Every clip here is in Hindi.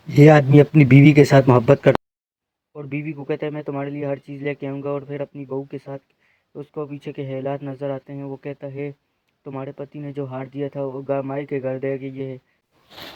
ये आदमी अपनी बीवी के साथ मोहब्बत करता है और बीवी को कहता है मैं तुम्हारे लिए हर चीज़ लेके आऊँगा, और फिर अपनी बहू के साथ उसको पीछे के हालात नज़र आते हैं। वो कहता है तुम्हारे पति ने जो हार दिया था वो माई के घर दे गई है।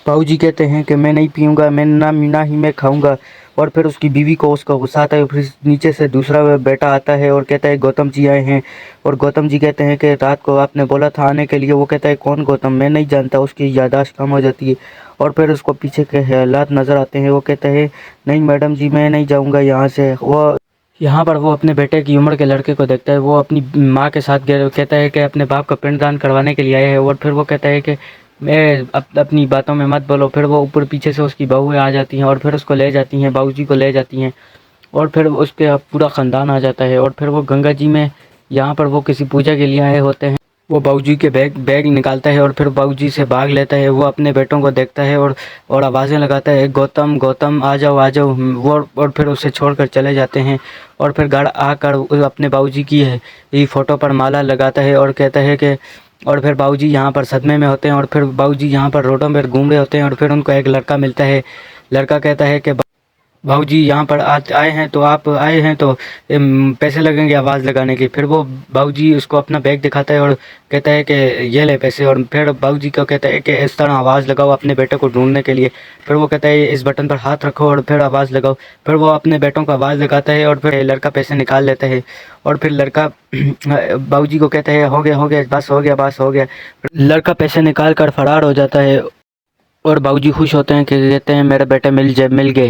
बाबूजी कहते हैं कि मैं नहीं पीऊँगा, मैं ना ही मैं खाऊँगा। और फिर उसकी बीवी को उसका गुस्सा आता है। फिर नीचे से दूसरा बेटा आता है और कहता है गौतम जी आए हैं। और गौतम जी कहते हैं कि रात को आपने बोला था आने के लिए। वो कहता है कौन गौतम, मैं नहीं जानता। उसकी याददाश्त कम हो जाती है और फिर उसको पीछे के हालात नज़र आते हैं। वो कहता है नहीं मैडम जी, मैं नहीं जाऊँगा यहाँ से। वो यहाँ पर वो अपने बेटे की उम्र के लड़के को देखता है। वो अपनी माँ के साथ कहता है कि अपने बाप का पिंडदान करवाने के लिए आए हैं। और फिर वो कहता है कि मैं अपनी बातों में मत बोलो। फिर वो ऊपर पीछे से उसकी बहुएं आ जाती हैं और फिर उसको ले जाती हैं, बाबूजी को ले जाती हैं। और फिर उसके पूरा ख़ानदान आ जाता है। और फिर वो गंगा जी में यहाँ पर वो किसी पूजा के लिए आए होते हैं। वो बाबूजी के बैग बैग निकालता है और फिर बाबूजी से भाग लेता है। वो अपने बेटों को देखता है और आवाज़ें लगाता है गौतम गौतम आ जाओ आ जाओ। वो और फिर उसे छोड़कर चले जाते हैं। और फिर घर आकर अपने बाबूजी की है ये फ़ोटो पर माला लगाता है और कहता है कि और फिर बाबूजी यहाँ पर सदमे में होते हैं। और फिर बाबूजी यहाँ पर रोडों में घूम रहे होते हैं और फिर उनको एक लड़का मिलता है। लड़का कहता है कि भाऊजी यहाँ पर आज आए हैं तो आप आए हैं तो पैसे लगेंगे आवाज़ लगाने के। फिर वो भाऊजी उसको अपना बैग दिखाता है और कहता है कि ये ले पैसे। और फिर भाऊजी को कहता है कि इस तरह आवाज़ लगाओ अपने बेटे को ढूंढने के लिए। फिर वो कहता है इस बटन पर हाथ रखो और फिर आवाज़ लगाओ। फिर वो अपने बेटों को आवाज़ लगाता है और फिर लड़का पैसे निकाल लेता है। और फिर लड़का भाऊजी को कहता है हो गया बस हो गया बस हो गया। लड़का पैसे निकाल कर फरार हो जाता है और भाऊजी खुश होते हैं कि कहते हैं मेरे बेटे मिल गए।